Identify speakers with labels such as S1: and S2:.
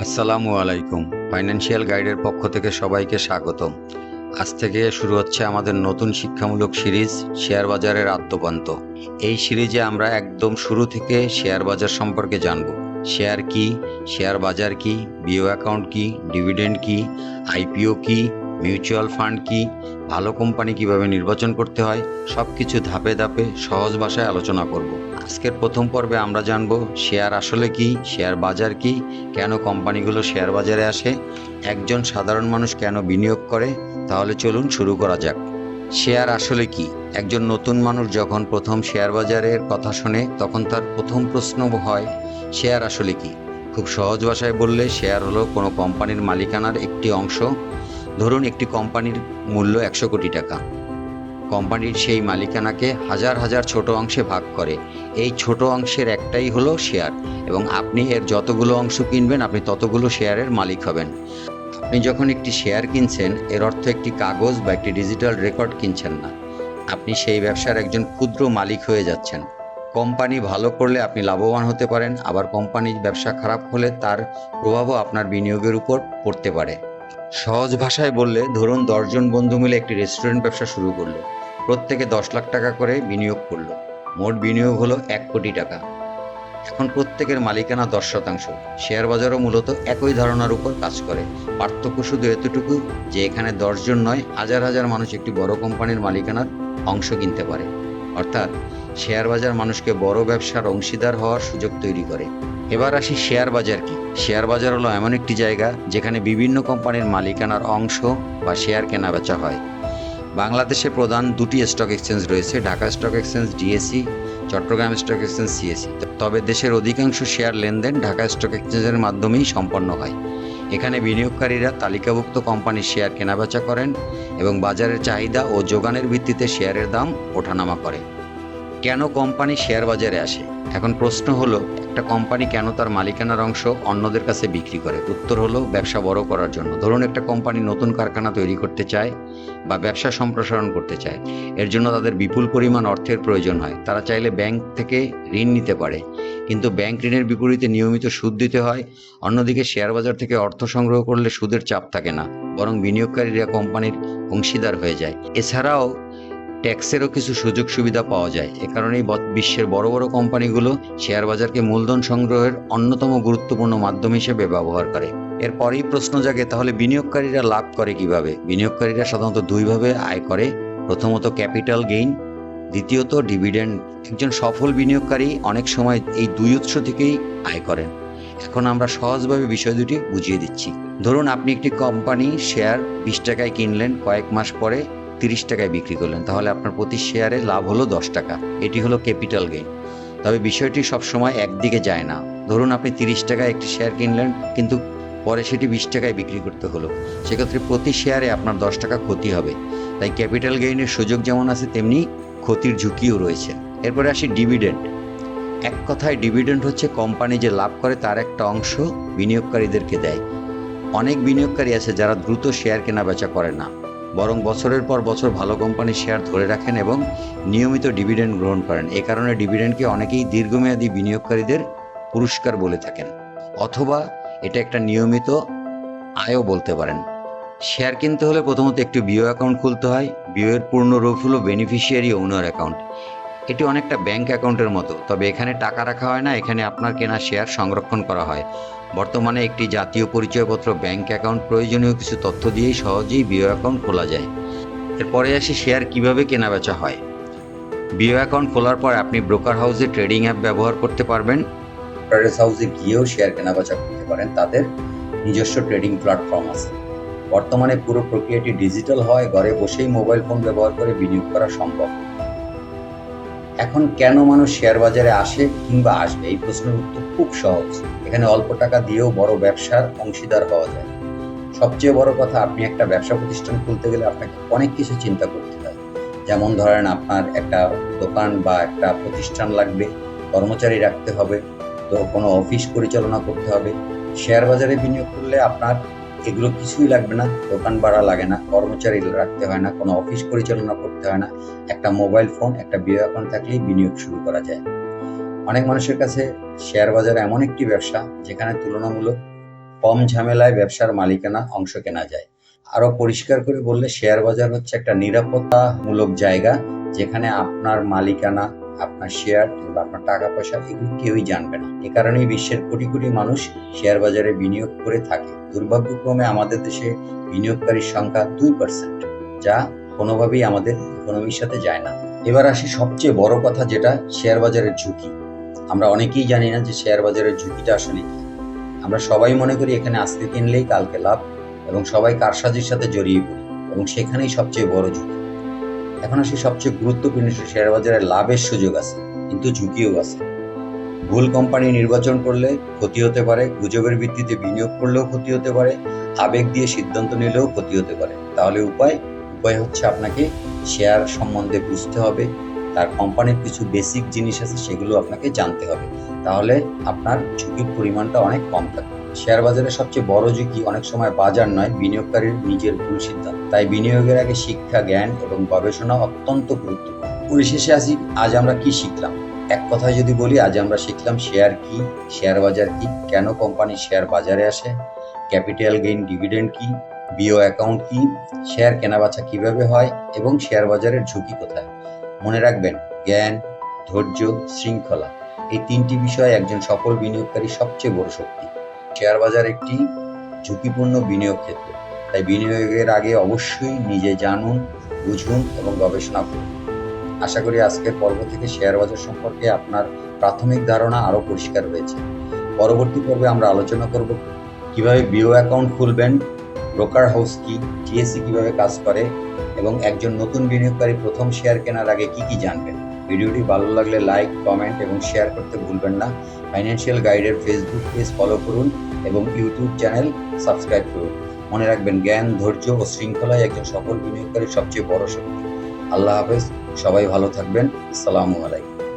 S1: আসসালামু আলাইকুম। ফাইন্যান্সিয়াল গাইডের পক্ষ থেকে সবাইকে স্বাগতম। আজ থেকে শুরু হচ্ছে আমাদের নতুন শিক্ষামূলক সিরিজ শেয়ার বাজারের আদ্যোপান্ত। এই সিরিজে আমরা একদম শুরু থেকে শেয়ার বাজার সম্পর্কে জানব। শেয়ার কি, শেয়ার বাজার কি, বিও অ্যাকাউন্ট কি, ডিভিডেন্ড কি, আইপিও কি, মিউচুয়াল ফান্ড কি, ভালো কোম্পানি কিভাবে নির্বাচন করতে হয়, সবকিছু ধাপে ধাপে সহজ ভাষায় আলোচনা করব। আজকের প্রথম পর্বে আমরা জানব শেয়ার আসলে কি, শেয়ার বাজার কি, কেন কোম্পানিগুলো শেয়ার বাজারে আসে, একজন সাধারণ মানুষ কেন বিনিয়োগ করে। তাহলে চলুন শুরু করা যাক। শেয়ার আসলে কি? একজন নতুন মানুষ যখন প্রথম শেয়ার বাজারের কথা শোনে তখন তার প্রথম প্রশ্ন হয়, শেয়ার আসলে কি? খুব সহজ ভাষায় বললে শেয়ার হলো কোনো কোম্পানির মালিকানার একটি অংশ। ধরুন একটি কোম্পানির মূল্য 100 কোটি টাকা। কোম্পানির সেই মালিকানাকে হাজার হাজার ছোট অংশে ভাগ করে। এই ছোট অংশের একটাই হলো শেয়ার, এবং আপনি এর যতগুলো অংশ কিনবেন আপনি ততগুলো শেয়ারের মালিক হবেন। আপনি যখন একটি শেয়ার কিনছেন এর অর্থ একটি কাগজ বা একটি ডিজিটাল রেকর্ড কিনছেন না, আপনি সেই ব্যবসার একজন ক্ষুদ্র মালিক হয়ে যাচ্ছেন। কোম্পানি ভালো করলে আপনি লাভবান হতে পারেন, আবার কোম্পানির ব্যবসা খারাপ হলে তার প্রভাবও আপনার বিনিয়োগের উপর পড়তে পারে। সহজ ভাষায় বললে ধরুন 10 জন বন্ধু মিলে একটি রেস্টুরেন্ট ব্যবসা শুরু করলো। প্রত্যেকে 10 লাখ টাকা করে বিনিয়োগ করলো। মোট বিনিয়োগ হলো 1 কোটি টাকা। এখন প্রত্যেকের মালিকানা 10%। শেয়ার বাজারও মূলত একই ধারণার উপর কাজ করে। পার্থক্য শুধু এতটুকু যে এখানে 10 জন নয়, হাজার হাজার মানুষ একটি বড় কোম্পানির মালিকানার অংশ কিনতে পারে। অর্থাৎ শেয়ার বাজার মানুষকে বড় ব্যবসার অংশীদার হওয়ার সুযোগ তৈরি করে। এবার আসি শেয়ার বাজার কি। শেয়ার বাজার হলো এমন একটি জায়গা যেখানে বিভিন্ন কোম্পানির মালিকানার অংশ বা শেয়ার কেনা বেচা হয়। বাংলাদেশে প্রধান দুটি স্টক এক্সচেঞ্জ রয়েছে, Dhaka stock exchange DSE, Chattogram stock exchange CSE. তবে দেশের অধিকাংশ শেয়ার লেনদেন ঢাকা স্টক এক্সচেঞ্জের মাধ্যমেই সম্পন্ন হয়। এখানে বিনিয়োগকারীরা তালিকাভুক্ত কোম্পানির শেয়ার কেনাবেচা করেন এবং বাজারের চাহিদা ও যোগানের ভিত্তিতে শেয়ারের দাম ওঠানামা করে। কেন কোম্পানি শেয়ার বাজারে আসে? এখন প্রশ্ন হলো, একটা কোম্পানি কেন তার মালিকানার অংশ অন্যদের কাছে বিক্রি করে? উত্তর হলো ব্যবসা বড় করার জন্য। ধরুন একটা কোম্পানি নতুন কারখানা তৈরি করতে চায় বা ব্যবসা সম্প্রসারণ করতে চায়। এর জন্য তাদের বিপুল পরিমাণ অর্থের প্রয়োজন হয়। তারা চাইলে ব্যাংক থেকে ঋণ নিতে পারে, কিন্তু ব্যাংক ঋণের বিপরীতে নিয়মিত সুদ দিতে হয়। অন্যদিকে শেয়ার বাজার থেকে অর্থ সংগ্রহ করলে সুদের চাপ থাকে না, বরং বিনিয়োগকারীরা কোম্পানির অংশীদার হয়ে যায়। এছাড়াও ট্যাক্সেরও কিছু সুযোগ সুবিধা পাওয়া যায়। এ কারণেই বিশ্বের বড় বড় কোম্পানিগুলো শেয়ার বাজারকে মূলধন সংগ্রহের অন্যতম গুরুত্বপূর্ণ মাধ্যম হিসেবে ব্যবহার করে। এরপরেই প্রশ্ন জাগে, তাহলে বিনিয়োগকারীরা লাভ করে কিভাবে? বিনিয়োগকারীরা সাধারণত দুইভাবে আয় করে। প্রথমত ক্যাপিটাল গেইন, দ্বিতীয়ত ডিভিডেন্ড। একজন সফল বিনিয়োগকারী অনেক সময় এই দুই উৎস থেকেই আয় করেন। এখন আমরা সহজভাবে বিষয় দুটি বুঝিয়ে দিচ্ছি। ধরুন আপনি একটি কোম্পানি শেয়ার 20 টাকায় কিনলেন, কয়েক মাস পরে 30 টাকায় বিক্রি করলেন, তাহলে আপনার প্রতি শেয়ারে লাভ হলো 10 টাকা। এটি হলো ক্যাপিটাল গেইন। তবে বিষয়টি সবসময় একদিকে যায় না। ধরুন আপনি 30 টাকায় একটি শেয়ার কিনলেন, কিন্তু পরে সেটি 20 টাকায় বিক্রি করতে হলো। সেক্ষেত্রে প্রতি শেয়ারে আপনার 10 টাকা ক্ষতি হবে। তাই ক্যাপিটাল গেইনের সুযোগ যেমন আছে তেমনি ক্ষতির ঝুঁকিও রয়েছে। এরপরে আসি ডিভিডেন্ড। এক কথায় ডিভিডেন্ড হচ্ছে কোম্পানি যে লাভ করে তার একটা অংশ বিনিয়োগকারীদেরকে দেয়। অনেক বিনিয়োগকারী আছে যারা দ্রুত শেয়ার কেনা বেচা করে না, বরং বছরের পর বছর ভালো কোম্পানির শেয়ার ধরে রাখেন এবং নিয়মিত ডিভিডেন্ড গ্রহণ করেন। এ কারণে ডিভিডেন্ডকে অনেকেই দীর্ঘমেয়াদী বিনিয়োগকারীদের পুরস্কার বলে থাকেন, অথবা এটা একটা নিয়মিত আয়ও বলতে পারেন। শেয়ার কিনতে হলে প্রথমত একটি বিও অ্যাকাউন্ট খুলতে হয়। বিওয়ের পূর্ণ রূপ হলো বেনিফিশিয়ারি ওনার অ্যাকাউন্ট। এটি অনেকটা ব্যাংক অ্যাকাউন্টের মতো, তবে এখানে টাকা রাখা হয় না, এখানে আপনার কেনা শেয়ার সংরক্ষণ করা হয়। বর্তমানে একটি জাতীয় পরিচয়পত্র, ব্যাংক অ্যাকাউন্ট, প্রয়োজনীয় কিছু তথ্য দিয়েই সহজেই বিও অ্যাকাউন্ট খোলা যায়। এরপরে আসি শেয়ার কিভাবে কেনাবেচা হয়। বিও অ্যাকাউন্ট খোলার পর আপনি ব্রোকার হাউসে ট্রেডিং অ্যাপ ব্যবহার করতে পারবেন। ব্রোকারেজ হাউসে গিয়েও শেয়ার কেনাবেচা করতে পারেন, তাদের নিজস্ব ট্রেডিং প্ল্যাটফর্ম আছে। বর্তমানে পুরো প্রক্রিয়াটি ডিজিটাল হয়, ঘরে বসেই মোবাইল ফোন ব্যবহার করে বিনিয়োগ করা সম্ভব। এখন কেন মানুষ শেয়ার বাজারে আসে কিংবা আসবে, এই প্রশ্নের উত্তর খুব সহজ। এখানে অল্প টাকা দিয়েও বড় ব্যবসার অংশীদার হওয়া যায়। সবচেয়ে বড় কথা, আপনি একটা ব্যবসা প্রতিষ্ঠান খুলতে গেলে আপনাকে অনেক কিছু চিন্তা করতে হয়। যেমন ধরেন আপনার একটা দোকান বা একটা প্রতিষ্ঠান লাগবে, কর্মচারী রাখতে হবে, তো কোনো অফিস পরিচালনা করতে হবে। শেয়ার বাজারে বিনিয়োগ করলে আপনার এগুলো কিছুই লাগবে না, দোকান ভাড়া লাগে না, কর্মচারী রাখতে হয় না, কোনো অফিস পরিচালনা করতে হয় না। একটা মোবাইল ফোন, একটা বিও অ্যাকাউন্ট থাকলেই বিনিয়োগ শুরু করা যায়। অনেক মানুষের কাছে শেয়ার বাজার এমন একটি ব্যবসা যেখানে তুলনামূলক কম ঝামেলায় ব্যবসার মালিকানা অংশ কেনা যায়। আরো পরিষ্কার করে বললে শেয়ার বাজার হচ্ছে একটা নিরাপত্তামূলক জায়গা, যেখানে আপনার মালিকানা, আপনার শেয়ার কিংবা আপনার টাকা পয়সা এগুলো কেউই জানবে না। এ কারণেই বিশ্বের কোটি কোটি মানুষ শেয়ার বাজারে বিনিয়োগ করে থাকে। দুর্ভাগ্যক্রমে আমাদের দেশে বিনিয়োগকারীর সংখ্যা 2%, যা কোনোভাবেই আমাদের ইকোনমির সাথে যায় না। এবার আসি সবচেয়ে বড় কথা, যেটা শেয়ার বাজারের ঝুঁকি। আমরা অনেকেই জানি না যে শেয়ার বাজারের ঝুঁকিটা আসলে কি। আমরা সবাই মনে করি এখানে আজকে কিনলেই কালকে লাভ, এবং সবাই কারসাজির সাথে জড়িয়ে পড়ি, এবং সেখানেই সবচেয়ে বড় ঝুঁকি। এখন আসি সবচেয়ে গুরুত্বপূর্ণ, শেয়ার বাজারে লাভের সুযোগ আছে কিন্তু ঝুঁকিও আছে। ভুল কোম্পানি নির্বাচন করলে ক্ষতি হতে পারে, গুজবের ভিত্তিতে বিনিয়োগ করলেও ক্ষতি হতে পারে, আবেগ দিয়ে সিদ্ধান্ত নিলেও ক্ষতি হতে পারে। তাহলে উপায় হচ্ছে আপনাকে শেয়ার সম্বন্ধে বুঝতে হবে, তার কোম্পানির কিছু বেসিক জিনিস আছে সেগুলো আপনাকে জানতে হবে, তাহলে আপনার ঝুঁকির পরিমাণটা অনেক কম থাকবে। শেয়ার বাজারের সবচেয়ে বড় ঝুঁকি অনেক সময় বাজার নয়, বিনিয়োগকারীর নিজের ভুল সিদ্ধান্ত। তাই বিনিয়োগের আগে শিক্ষা, জ্ঞান এবং গবেষণা অত্যন্ত গুরুত্বপূর্ণ। পরিশেষে আজ আমরা কি শিখলাম? এক কথায় যদি বলি, আজ আমরা শিখলাম শেয়ার কি, শেয়ার বাজার কি, কেন কোম্পানি শেয়ার বাজারে আসে, ক্যাপিটাল গেইন ডিভিডেন্ড কি, বিও অ্যাকাউন্ট কি, শেয়ার কেনাবেচা কিভাবে হয়, এবং শেয়ার বাজারের ঝুঁকি কোথায়। মনে রাখবেন, জ্ঞান, ধৈর্য, শৃঙ্খলা, এই তিনটি বিষয় একজন সফল বিনিয়োগকারীর সবচেয়ে বড় শক্তি। শেয়ার বাজার একটি ঝুঁকিপূর্ণ বিনিয়োগ ক্ষেত্র, তাই বিনিয়োগের আগে অবশ্যই নিজে জানুন, বুঝুন এবং গবেষণা করুন। আশা করি আজকের পর্ব থেকে শেয়ার বাজার সম্পর্কে আপনার প্রাথমিক ধারণা আরও পরিষ্কার হয়েছে। পরবর্তী পর্বে আমরা আলোচনা করব কিভাবে বিও অ্যাকাউন্ট খুলবেন, ব্রোকার হাউস কি, টিএসসি কিভাবে কাজ করে, এবং একজন নতুন বিনিয়োগকারী প্রথম শেয়ার কেনার আগে কি কি জানবেন। ভিডিওটি ভালো লাগলে লাইক, কমেন্ট এবং শেয়ার করতে ভুলবেন না। ফাইন্যান্সিয়াল গাইডের ফেসবুক পেজ ফলো করুন এবং ইউটিউব চ্যানেল সাবস্ক্রাইব করুন। মনে রাখবেন, জ্ঞান, ধৈর্য ও শৃঙ্খলাই একজন সফল বিনিয়োগকারীর সবচেয়ে বড় শক্তি। আল্লাহ হাফেজ, সবাই ভালো থাকবেন। আসসালামু আলাইকুম।